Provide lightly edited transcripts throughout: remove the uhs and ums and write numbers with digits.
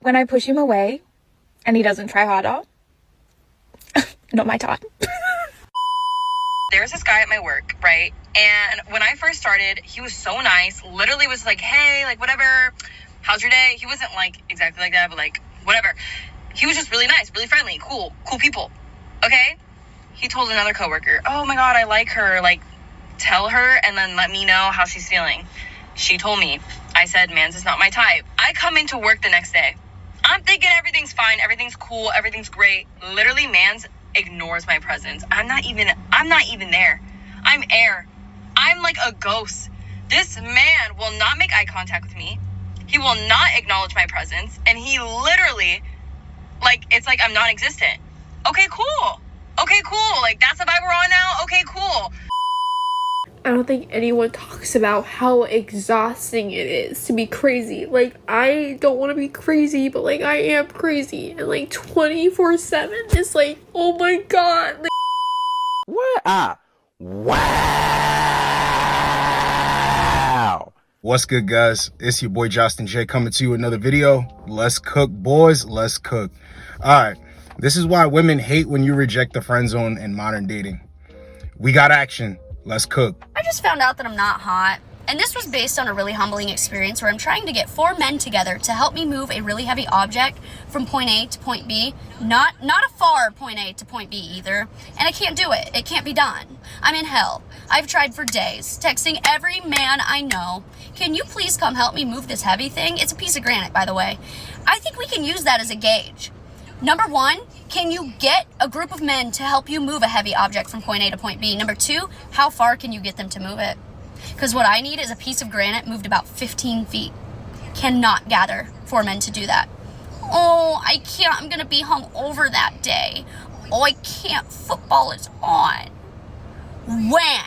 When I push him away and he doesn't try harder, not my time. There's this guy at my work, right? And when I first started, he was so nice. Literally was like, hey, like, whatever. How's your day? He wasn't like exactly like that, but like, whatever. He was just really nice, really friendly, cool people. Okay? He told another coworker, oh my God, I like her. Like, tell her and then let me know how she's feeling. She told me. I said, man's is not my type. I come into work the next day. I'm thinking everything's fine, everything's cool, everything's great. Literally, man's ignores my presence. I'm not even there. I'm air. I'm like a ghost. This man will not make eye contact with me. He will not acknowledge my presence. And he literally, like, it's like I'm non-existent. Okay, cool. Like, that's the vibe we're on now. Okay, cool. I don't think anyone talks about how exhausting it is to be crazy. Like, I don't want to be crazy, but like, I am crazy. And like 24/7 is like, oh my God. Like, what? Wow. What's good, guys? It's your boy Josten J coming to you with another video. Let's cook, boys. Let's cook. All right. This is why women hate when you reject the friend zone in modern dating. We got action. Let's cook. I just found out that I'm not hot. And this was based on a really humbling experience where I'm trying to get 4 men together to help me move a really heavy object from point A to point B. Not a far point A to point B either. And I can't do it. It can't be done. I'm in hell. I've tried for days, texting every man I know. Can you please come help me move this heavy thing? It's a piece of granite, by the way. I think we can use that as a gauge. Number 1, can you get a group of men to help you move a heavy object from point A to point B? Number 2, how far can you get them to move it? Because what I need is a piece of granite moved about 15 feet. Cannot gather 4 men to do that. Oh, I can't. I'm going to be hungover that day. Oh, I can't. Football is on. Wah.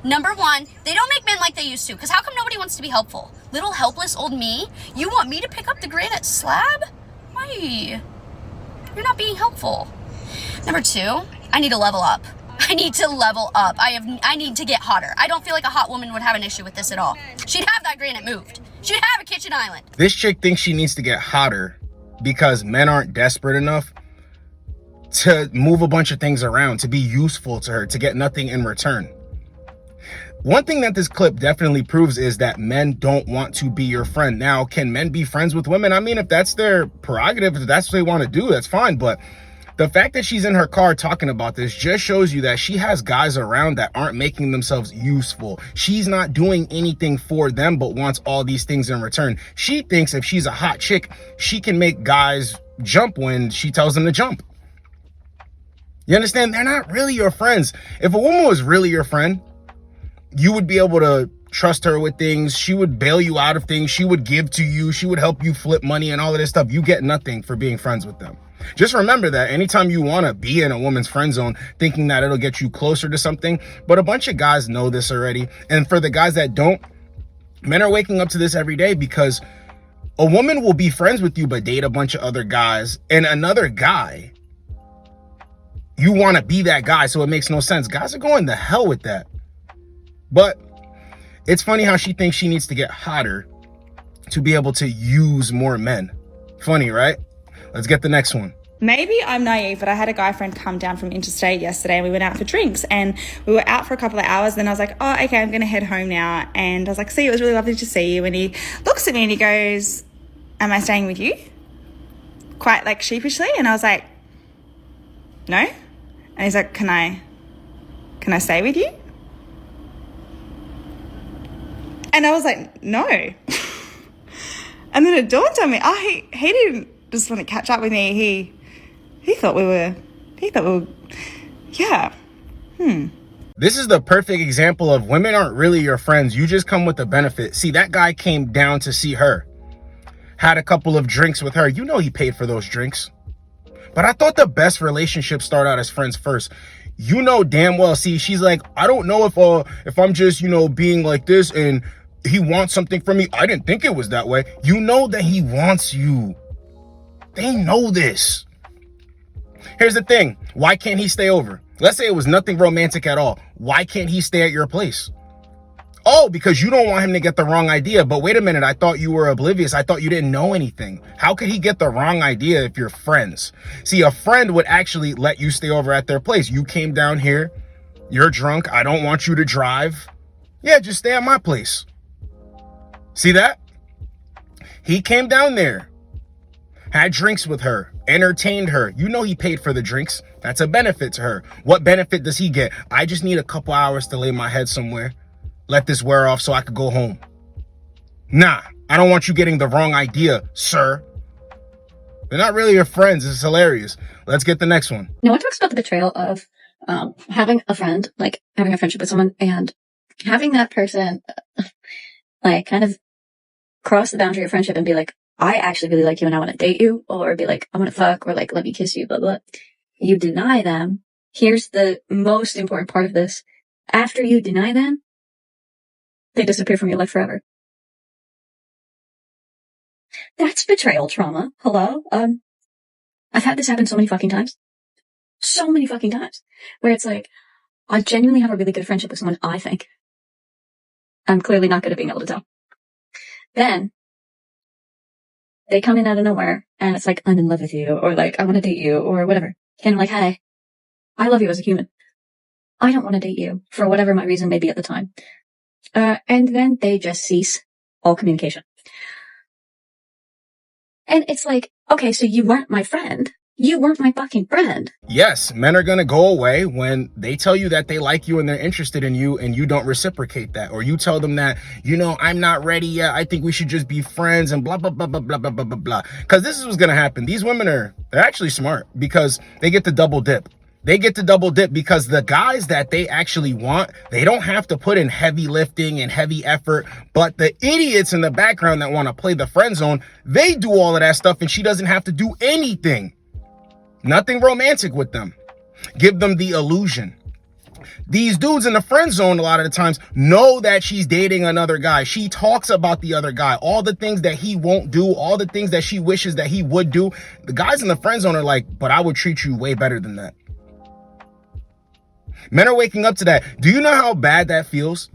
Number 1, they don't make men like they used to. Because how come nobody wants to be helpful? Little helpless old me? You want me to pick up the granite slab? Why? You're not being helpful. Number 2, I need to level up. I need to level up. I need to get hotter. I don't feel like a hot woman would have an issue with this at all. She'd have that granite moved. She'd have a kitchen island. This chick thinks she needs to get hotter because men aren't desperate enough to move a bunch of things around, to be useful to her, to get nothing in return. One thing that this clip definitely proves is that men don't want to be your friend. Now, can men be friends with women? I mean, if that's their prerogative, if that's what they want to do, that's fine. But the fact that she's in her car talking about this just shows you that she has guys around that aren't making themselves useful. She's not doing anything for them, but wants all these things in return. She thinks if she's a hot chick, she can make guys jump when she tells them to jump. You understand? They're not really your friends. If a woman was really your friend, you would be able to trust her with things. She would bail you out of things. She would give to you. She would help you flip money and all of this stuff. You get nothing for being friends with them. Just remember that anytime you want to be in a woman's friend zone, thinking that it'll get you closer to something, but a bunch of guys know this already. And for the guys that don't, men are waking up to this every day, because a woman will be friends with you, but date a bunch of other guys, and another guy, you want to be that guy. So it makes no sense. Guys are going to hell with that. But it's funny how she thinks she needs to get hotter to be able to use more men. Funny, right? Let's get the next one. Maybe I'm naive, but I had a guy friend come down from interstate yesterday and we went out for drinks, and we were out for a couple of hours. Then I was like, oh, okay, I'm going to head home now. And I was like, see, it was really lovely to see you. And he looks at me and he goes, am I staying with you? Quite like sheepishly. And I was like, no. And he's like, can I stay with you? And I was like, no. And then it dawned on me, he didn't just want to catch up with me. He thought we were, yeah. This is the perfect example of women aren't really your friends. You just come with the benefit. See, that guy came down to see her, had a couple of drinks with her. You know he paid for those drinks. But I thought the best relationships start out as friends first. You know damn well, see, she's like, I don't know if I'm just, being like this and he wants something from me. I didn't think it was that way. You know that he wants you. They know this. Here's the thing. Why can't he stay over? Let's say it was nothing romantic at all. Why can't he stay at your place? Oh, because you don't want him to get the wrong idea. But wait a minute, I thought you were oblivious. I thought you didn't know anything. How could he get the wrong idea if you're friends? See, a friend would actually let you stay over at their place. You came down here, you're drunk, I don't want you to drive. Yeah, just stay at my place. See that? He came down there, had drinks with her, entertained her. You know he paid for the drinks. That's a benefit to her. What benefit does he get? I just need a couple hours to lay my head somewhere. Let this wear off so I could go home. Nah, I don't want you getting the wrong idea, sir. They're not really your friends. It's hilarious. Let's get the next one. No one talks about the betrayal of having a friend, like having a friendship with someone and having that person like kind of cross the boundary of friendship and be like, I actually really like you and I want to date you, or be like, I want to fuck, or like, let me kiss you, blah, blah. You deny them. Here's the most important part of this. After you deny them, they disappear from your life forever. That's betrayal trauma. Hello? I've had this happen so many fucking times. So many fucking times. Where it's like, I genuinely have a really good friendship with someone I think. I'm clearly not good at being able to tell. Then, they come in out of nowhere, and it's like, I'm in love with you, or like, I want to date you, or whatever. And I'm like, hey, I love you as a human. I don't want to date you, for whatever my reason may be at the time. And then they just cease all communication. And it's like, okay, so you weren't my friend. You weren't my fucking friend. Yes, men are going to go away when they tell you that they like you and they're interested in you and you don't reciprocate that. Or you tell them that, you know, I'm not ready yet. I think we should just be friends and blah, blah, blah, blah, blah, blah, blah, blah, blah. Because this is what's going to happen. These women they're actually smart because they get to double dip. They get to double dip because the guys that they actually want, they don't have to put in heavy lifting and heavy effort. But the idiots in the background that want to play the friend zone, they do all of that stuff and she doesn't have to do anything. Nothing romantic with them. Give them the illusion. These dudes in the friend zone, a lot of the times, know that she's dating another guy. She talks about the other guy, all the things that he won't do, all the things that she wishes that he would do. The guys in the friend zone are like, but I would treat you way better than that. Men are waking up to that. Do you know how bad that feels?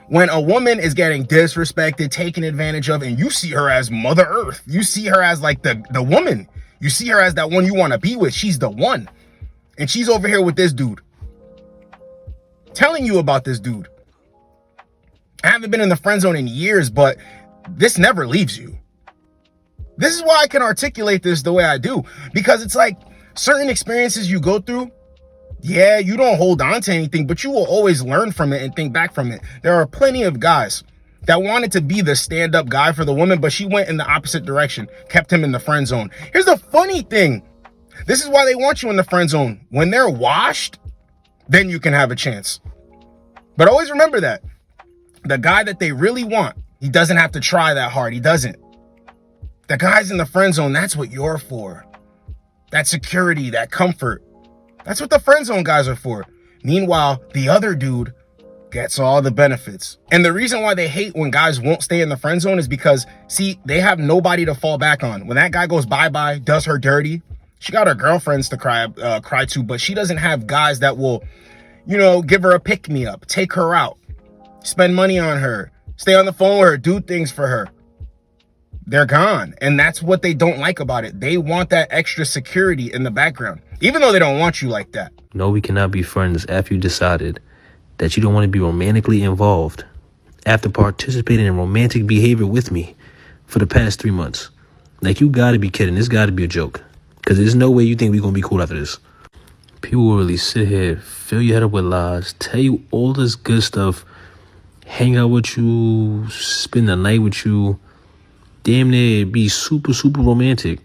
When a woman is getting disrespected, taken advantage of, and you see her as Mother Earth. You see her as like the woman. You see her as that one you want to be with. She's the one. And she's over here with this dude. Telling you about this dude. I haven't been in the friend zone in years, but this never leaves you. This is why I can articulate this the way I do. Because it's like certain experiences you go through, yeah, you don't hold on to anything, but you will always learn from it and think back from it. There are plenty of guys that wanted to be the stand-up guy for the woman, but she went in the opposite direction, kept him in the friend zone. Here's the funny thing. This is why they want you in the friend zone. When they're washed, then you can have a chance. But always remember that. The guy that they really want, he doesn't have to try that hard. He doesn't. The guys in the friend zone, that's what you're for. That security, that comfort. That's what the friend zone guys are for. Meanwhile, the other dude gets all the benefits. And the reason why they hate when guys won't stay in the friend zone is because, see, they have nobody to fall back on. When that guy goes bye-bye, does her dirty, she got her girlfriends to cry to, but she doesn't have guys that will, you know, give her a pick-me-up, take her out, spend money on her, stay on the phone with her, do things for her. They're gone. And that's what they don't like about it. They want that extra security in the background, even though they don't want you like that. No, we cannot be friends after you decided that you don't want to be romantically involved after participating in romantic behavior with me for the past 3 months. Like, you gotta be kidding. This gotta be a joke. Because there's no way you think we're gonna be cool after this. People will really sit here, fill your head up with lies, tell you all this good stuff, hang out with you, spend the night with you, damn near be super, super romantic.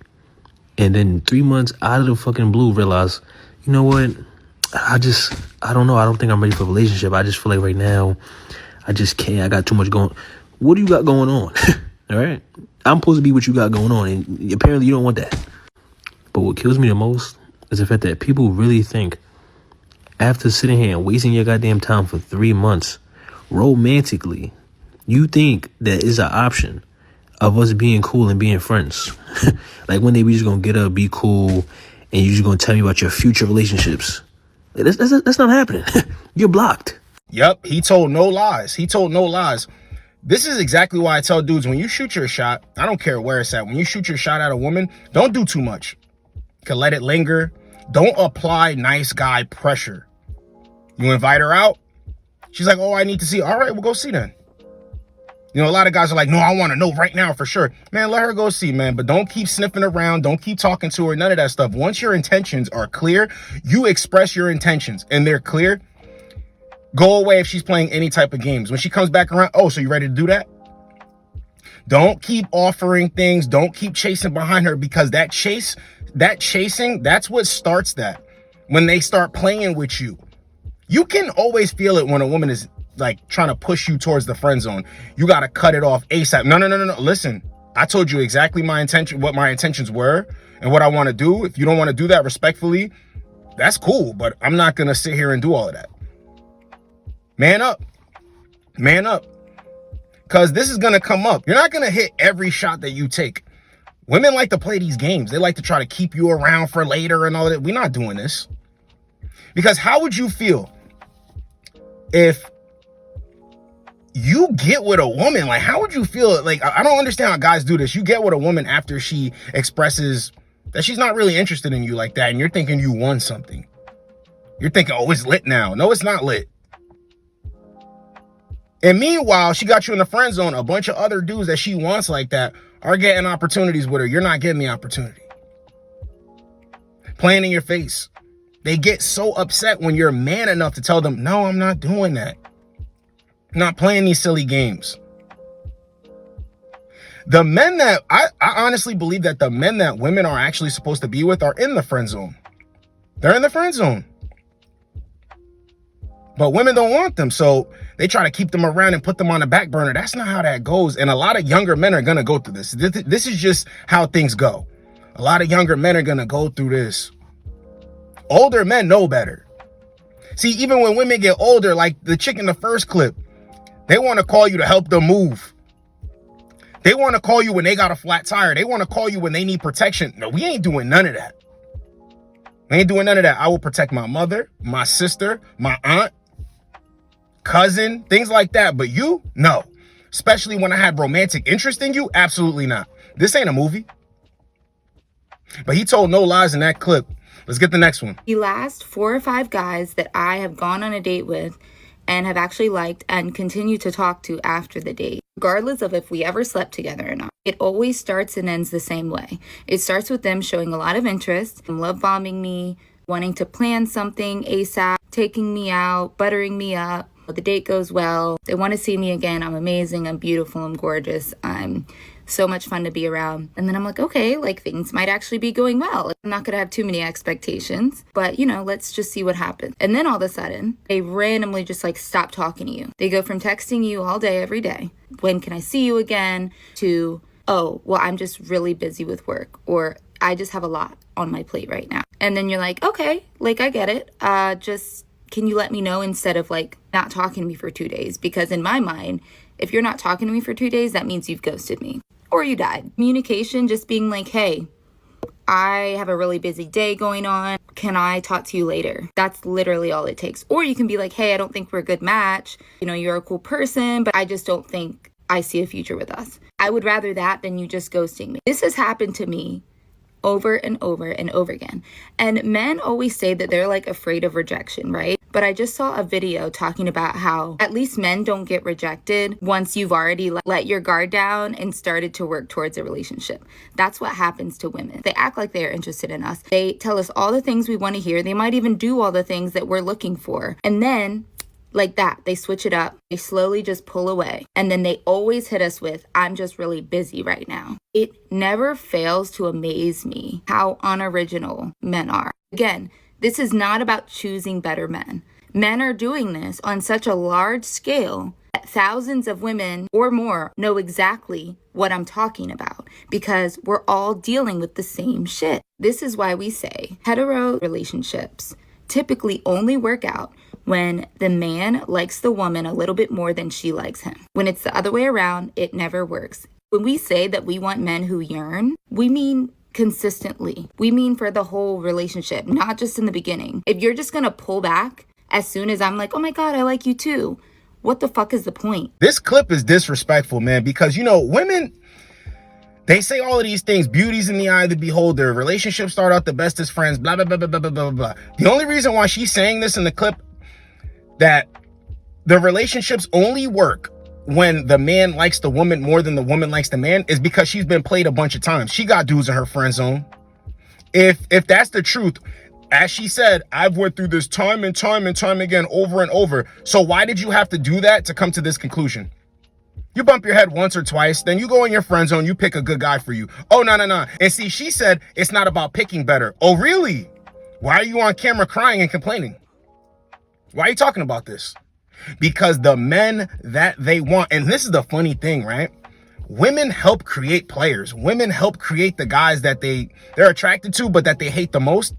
And then 3 months out of the fucking blue realize, you know what? I don't know. I don't think I'm ready for a relationship. I just feel like right now, I just can't. I got too much going. What do you got going on? All right. I'm supposed to be what you got going on. And apparently you don't want that. But what kills me the most is the fact that people really think after sitting here and wasting your goddamn time for 3 months, romantically, you think that is an option of us being cool and being friends. Like one day we just gonna get up, be cool, and you just gonna tell me about your future relationships. That's not happening. You're blocked. Yep, he told no lies. He told no lies. This is exactly why I tell dudes, when you shoot your shot, I don't care where it's at. When you shoot your shot at a woman, don't do too much. You can let it linger. Don't apply nice guy pressure. You invite her out. She's like, oh, I need to see. All right, we'll go see then. You know, a lot of guys are like, no, I want to know right now for sure. Man, let her go see, man. But don't keep sniffing around. Don't keep talking to her. None of that stuff. Once your intentions are clear, you express your intentions and they're clear. Go away if she's playing any type of games. When she comes back around, oh, so you ready to do that? Don't keep offering things. Don't keep chasing behind her, because that chasing, that's what starts that. When they start playing with you. You can always feel it when a woman is like trying to push you towards the friend zone. You got to cut it off ASAP. No. Listen, I told you exactly what my intentions were and what I want to do. If you don't want to do that respectfully, that's cool. But I'm not going to sit here and do all of that. Man up. Man up. Because this is going to come up. You're not going to hit every shot that you take. Women like to play these games. They like to try to keep you around for later and all that. We're not doing this. Because how would you feel if you get with a woman? Like, how would you feel? Like, I don't understand how guys do this. You get with a woman after she expresses that she's not really interested in you like that, and you're thinking you won something. You're thinking, oh, it's lit now. No, it's not lit. And meanwhile, she got you in the friend zone. A bunch of other dudes that she wants like that are getting opportunities with her. You're not getting the opportunity. Playing in your face. They get so upset when you're man enough to tell them, no, I'm not doing that. I'm not playing these silly games. The men that, I honestly believe that the men that women are actually supposed to be with are in the friend zone. They're in the friend zone. But women don't want them, so they try to keep them around and put them on the back burner. That's not how that goes. And a lot of younger men are going to go through this. This is just how things go. A lot of younger men are going to go through this. Older men know better. See, even when women get older, like the chick in the first clip, they want to call you to help them move. They want to call you when they got a flat tire. They want to call you when they need protection. No, we ain't doing none of that. We ain't doing none of that. I will protect my mother, my sister, my aunt, cousin, things like that. But you, no. Especially when I had romantic interest in you, absolutely not. This ain't a movie. But he told no lies in that clip. Let's get the next one. The last 4 or 5 guys that I have gone on a date with and have actually liked and continue to talk to after the date, regardless of if we ever slept together or not, it always starts and ends the same way. It starts with them showing a lot of interest, love bombing me, wanting to plan something ASAP, taking me out, buttering me up. The date goes well. They want to see me again. I'm amazing. I'm beautiful. I'm gorgeous. I'm so much fun to be around. And then I'm like, okay, like things might actually be going well. I'm not going to have too many expectations, but you know, let's just see what happens. And then all of a sudden, they randomly just like stop talking to you. They go from texting you all day, every day, when can I see you again, to, oh, well, I'm just really busy with work, or I just have a lot on my plate right now. And then you're like, okay, like I get it. Just can you let me know, instead of like not talking to me for 2 days? Because in my mind, if you're not talking to me for 2 days, that means you've ghosted me or you died. Communication, just being like, hey, I have a really busy day going on. Can I talk to you later? That's literally all it takes. Or you can be like, hey, I don't think we're a good match. You know, you're a cool person, but I just don't think I see a future with us. I would rather that than you just ghosting me. This has happened to me over and over and over again. And men always say that they're like afraid of rejection, right? But I just saw a video talking about how at least men don't get rejected once you've already let your guard down and started to work towards a relationship. That's what happens to women. They act like they are interested in us. They tell us all the things we want to hear. They might even do all the things that we're looking for. And then like that, they switch it up. They slowly just pull away. And then they always hit us with, I'm just really busy right now. It never fails to amaze me how unoriginal men are. Again, this is not about choosing better men. Men are doing this on such a large scale that thousands of women or more know exactly what I'm talking about, because we're all dealing with the same shit. This is why we say hetero relationships typically only work out when the man likes the woman a little bit more than she likes him. When it's the other way around, it never works. When we say that we want men who yearn, we mean consistently. We mean for the whole relationship, not just in the beginning. If you're just gonna pull back as soon as I'm like, oh my God, I like you too. What the fuck is the point? This clip is disrespectful, man, because, you know, women, they say all of these things, beauty's in the eye of the beholder, relationships start out the best as friends, blah, blah, blah, blah, blah, blah, blah, blah. The only reason why she's saying this in the clip, that the relationships only work when the man likes the woman more than the woman likes the man, is because she's been played a bunch of times. She got dudes in her friend zone. If that's the truth, as she said, I've went through this time and time and time again, over and over. So why did you have to do that to come to this conclusion? You bump your head once or twice, then you go in your friend zone, you pick a good guy for you. Oh, no. And see, she said it's not about picking better. Oh, really? Why are you on camera crying and complaining? Why are you talking about this? Because the men that they want, and this is the funny thing, right? Women help create players. Women help create the guys that they're attracted to, but that they hate the most.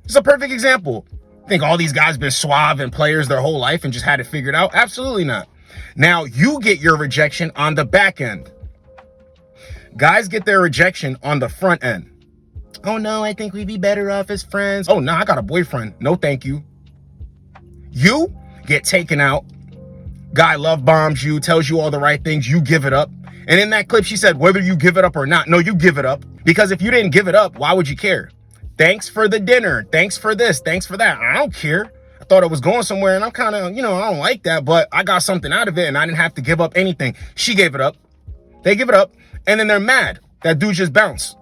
It's a perfect example. Think all these guys been suave and players their whole life and just had it figured out? Absolutely not. Now you get your rejection on the back end. Guys get their rejection on the front end. Oh no, I think we'd be better off as friends. Oh no, I got a boyfriend. No, thank you. You get taken out. Guy love bombs you, tells you all the right things. You give it up. And in that clip, she said, whether you give it up or not, no, you give it up. Because if you didn't give it up, why would you care? Thanks for the dinner. Thanks for this. Thanks for that. I don't care. I thought it was going somewhere and I'm kind of, I don't like that, but I got something out of it and I didn't have to give up anything. She gave it up. They give it up. And then they're mad that dude just bounced.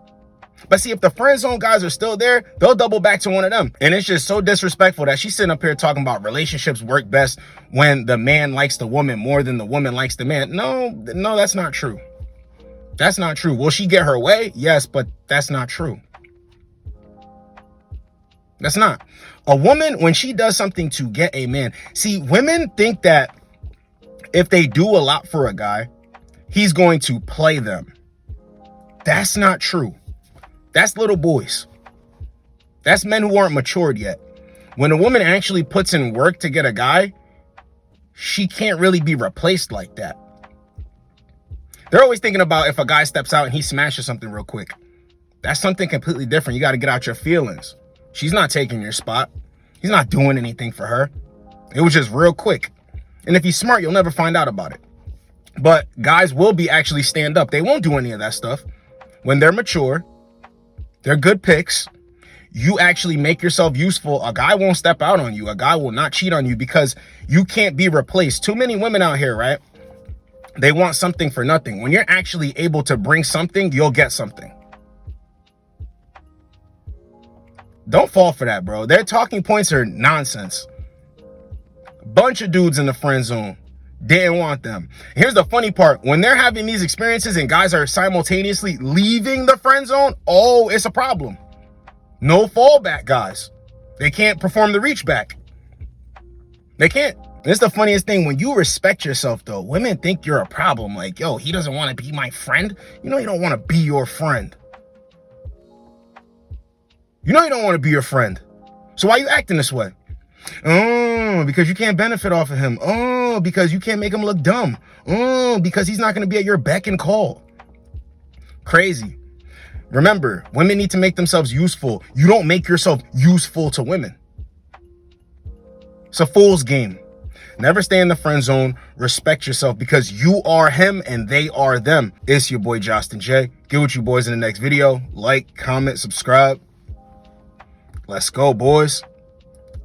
But see, if the friend zone guys are still there, they'll double back to one of them. And it's just so disrespectful that she's sitting up here talking about relationships work best when the man likes the woman more than the woman likes the man. No, that's not true. That's not true. Will she get her way? Yes, but that's not true. That's not. A woman, when she does something to get a man, see, women think that if they do a lot for a guy, he's going to play them. That's not true. That's little boys. That's men who aren't matured yet. When a woman actually puts in work to get a guy, she can't really be replaced like that. They're always thinking about if a guy steps out and he smashes something real quick. That's something completely different. You got to get out your feelings. She's not taking your spot. He's not doing anything for her. It was just real quick. And if he's smart, you'll never find out about it. But guys will be actually stand up. They won't do any of that stuff. When they're mature, they're good picks. You actually make yourself useful. A guy won't step out on you. A guy will not cheat on you because you can't be replaced. Too many women out here, right? They want something for nothing. When you're actually able to bring something, you'll get something. Don't fall for that, bro. Their talking points are nonsense. Bunch of dudes in the friend zone didn't want them. Here's the funny part. When they're having these experiences and guys are simultaneously leaving the friend zone, oh, it's a problem. No fallback, guys. They can't perform the reach back. They can't. It's the funniest thing. When you respect yourself, though, women think you're a problem. Like, yo, he doesn't want to be my friend. You know, you don't want to be your friend. You know you don't want to be your friend. So why are you acting this way? Oh, because you can't benefit off of him. Oh, because you can't make him look dumb. Oh, because he's not going to be at your beck and call. Crazy. Remember, women need to make themselves useful. You don't make yourself useful to women. It's a fool's game. Never stay in the friend zone. Respect yourself because you are him and they are them. It's your boy, Josten J. Get with you boys in the next video. Like, comment, subscribe. Let's go, boys.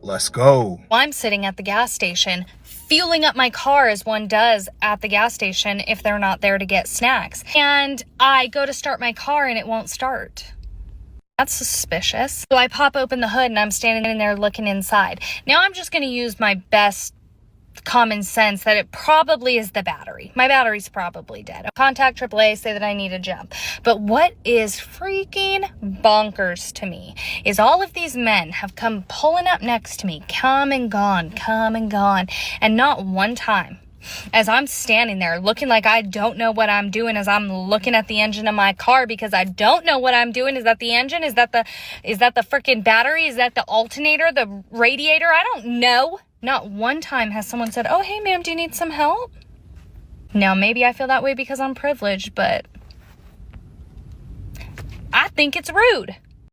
Let's go. I'm sitting at the gas station, fueling up my car as one does at the gas station if they're not there to get snacks. And I go to start my car and it won't start. That's suspicious. So I pop open the hood and I'm standing in there looking inside. Now I'm just going to use my best common sense that it probably is the battery. My battery's probably dead. I'll contact AAA, say that I need a jump. But what is freaking bonkers to me is all of these men have come pulling up next to me, come and gone, and not one time as I'm standing there looking like I don't know what I'm doing as I'm looking at the engine of my car because I don't know what I'm doing. Is that the engine? Is that the freaking battery? Is that the alternator, the radiator? I don't know. Not one time has someone said, oh, hey, ma'am, do you need some help? Now, maybe I feel that way because I'm privileged, but I think it's rude.